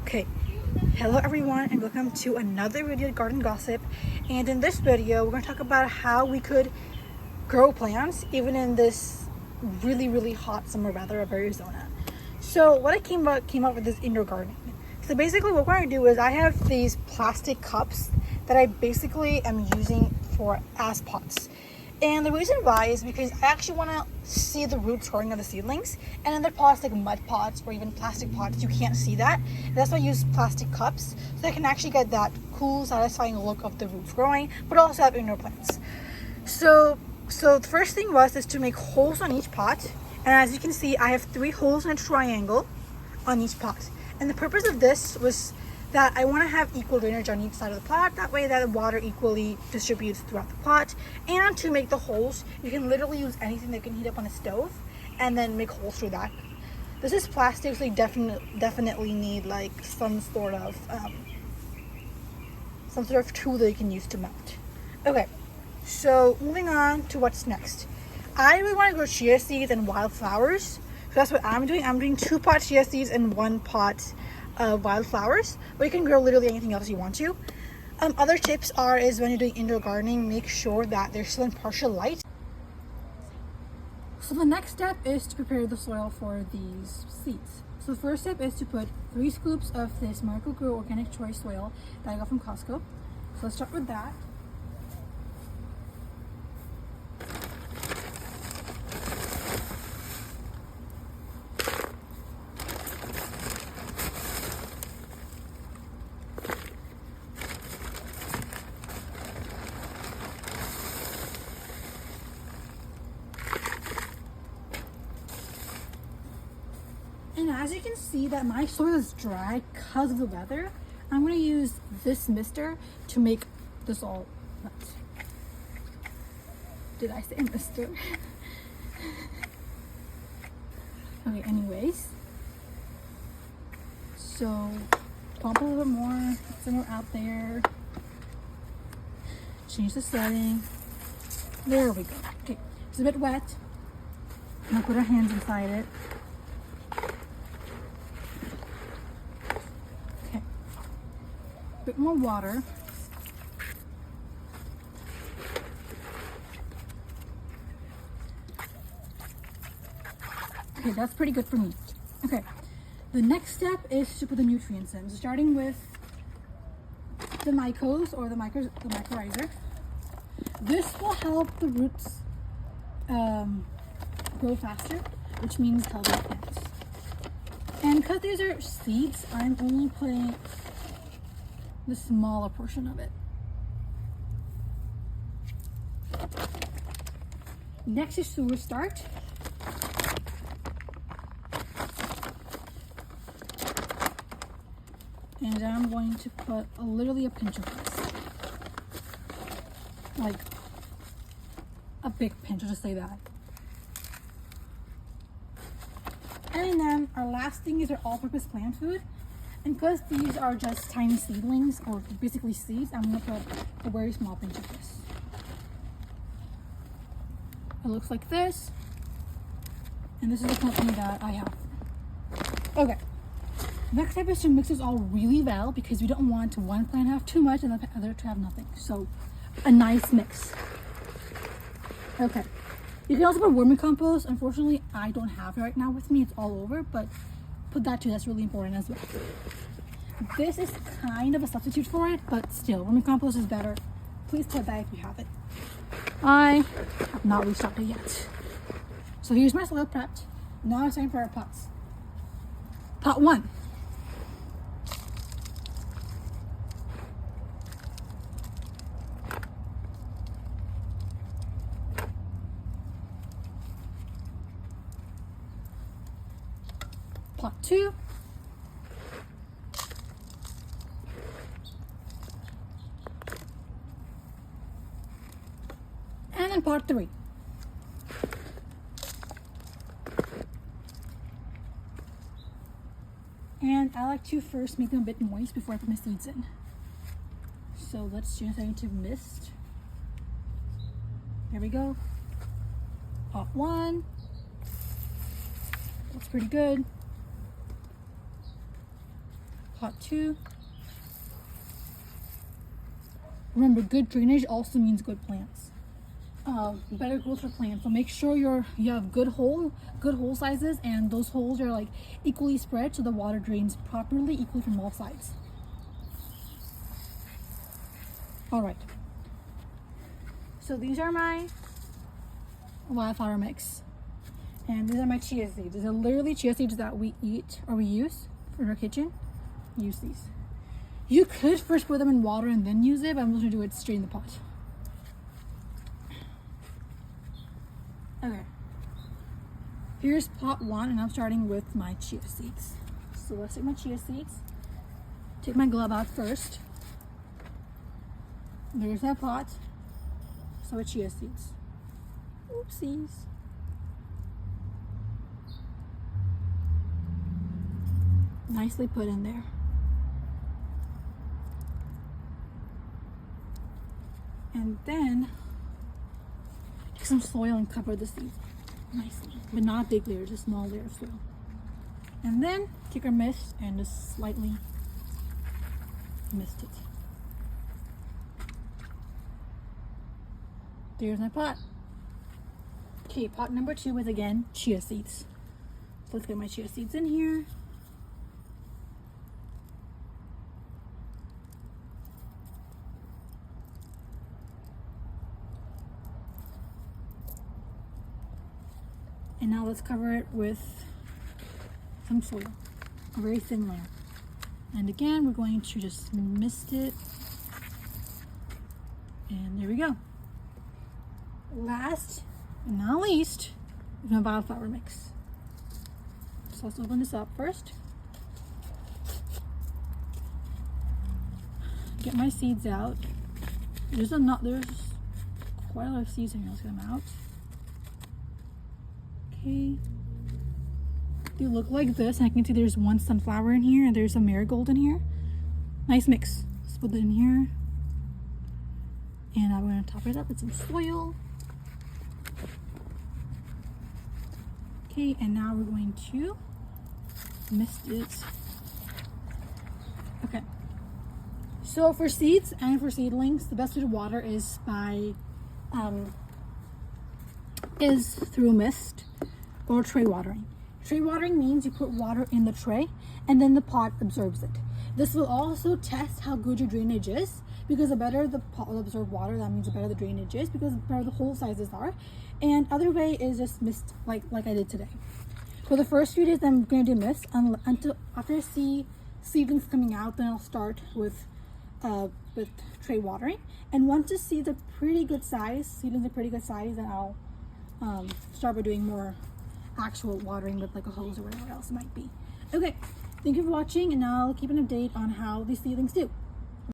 Okay, hello everyone and welcome to another video Garden Gossip. And in this video we're going to talk about how we could grow plants even in this really hot summer weather of Arizona. So what I came up with is indoor gardening. So basically what we're going to do is I have these plastic cups that I basically am using as pots. And the reason why is because I actually want to see the roots growing of the seedlings. And in the plastic mud pots or even plastic pots, you can't see that. And that's why I use plastic cups, so I can actually get that cool, satisfying look of the roots growing, but also have indoor plants. So the first thing is to make holes on each pot. And as you can see, I have 3 holes in a triangle on each pot. And the purpose of this was that I want to have equal drainage on each side of the pot. That way that the water equally distributes throughout the pot. And to make the holes, you can literally use anything that can heat up on a stove and then make holes through that. This is plastic, so you definitely need like some sort of tool that you can use to mount. Okay, so moving on to what's next. I really want to grow chia seeds and wildflowers. So that's what I'm doing. I'm doing 2 pot chia seeds and 1 pot wildflowers, but you can grow literally anything else you want to. Other tips is when you're doing indoor gardening, make sure that they're still in partial light. So the next step is to prepare the soil for these seeds. So the first step is to put 3 scoops of this Miracle-Gro Organic Choice soil that I got from Costco. So let's start with that. And as you can see that my soil is dry because of the weather, I'm going to use this mister to make this all wet. Did I say mister? Okay, anyways. So pump a little bit more, get some more out there. Change the setting. There we go. Okay, it's a bit wet. I'm going to put our hands inside it. Bit more water. Okay, that's pretty good for me. Okay, the next step is to put the nutrients in. So starting with the mycos or the mycorrhizer. This will help the roots grow faster, which means healthier plants. And because these are seeds, I'm only putting the smaller portion of it. Next is sewer start. And I'm going to put literally a pinch of this. Like a big pinch, I'll just say that. And then our last thing is our all-purpose plant food. And because these are just tiny seedlings, or basically seeds, I'm going to put a very small pinch of this. It looks like this. And this is the company that I have. Okay. Next step is to mix this all really well, because we don't want one plant to have too much and the other to have nothing. So a nice mix. Okay. You can also put vermicompost. Unfortunately, I don't have it right now with me. It's all over, but put that too. That's really important as well. This is kind of a substitute for it, but still, vermicompost is better. Please put that if you have it. I have not restocked it yet. So here's my soil prepped. Now it's time for our pots. Pot 1. Pot 2. And then pot 3. And I like to first make them a bit moist before I put my seeds in. So let's just turn to mist. There we go. Pot 1. Looks pretty good. pot 2. Remember, good drainage also means good plants. Better growth for plants. So make sure you have good hole sizes, and those holes are like equally spread so the water drains properly, equally from all sides. All right. So these are my wildflower mix, and these are my chia seeds. These are literally chia seeds that we eat or we use in our kitchen. Use these. You could first put them in water and then use it, but I'm just gonna do it straight in the pot. Okay. Here's pot 1, and I'm starting with my chia seeds. So let's take my chia seeds. Take my glove out first. There's that pot. So it's chia seeds. Oopsies. Nicely put in there. And then take some soil and cover the seeds nicely, but not a big layer, just a small layer of soil. And then take our mist and just slightly mist it. There's my pot. Okay, pot number 2 is again chia seeds. So let's get my chia seeds in here. And now let's cover it with some soil, a very thin layer. And again, we're going to just mist it. And there we go. Last and not least, is my wildflower mix. So let's open this up first. Get my seeds out. There's quite a lot of seeds in here. Let's get them out. Okay. They look like this. I can see there's one sunflower in here and there's a marigold in here. Nice mix. Let's put it in here. And I'm going to top it up with some soil. Okay, and now we're going to mist it. Okay. So for seeds and for seedlings, the best way to water is through mist or tray watering. Tray watering means you put water in the tray and then the pot absorbs it. This will also test how good your drainage is, because the better the pot will absorb water, that means the better the drainage is, because the better the hole sizes are. And other way is just mist, like I did today. For the first few days, I'm going to do mist until after I see seedlings coming out, then I'll start with tray watering. And once you see the pretty good size, seedlings are pretty good size, then I'll start by doing more actual watering with like a hose or whatever else it might be. Okay, thank you for watching, and I'll keep an update on how these seedlings do.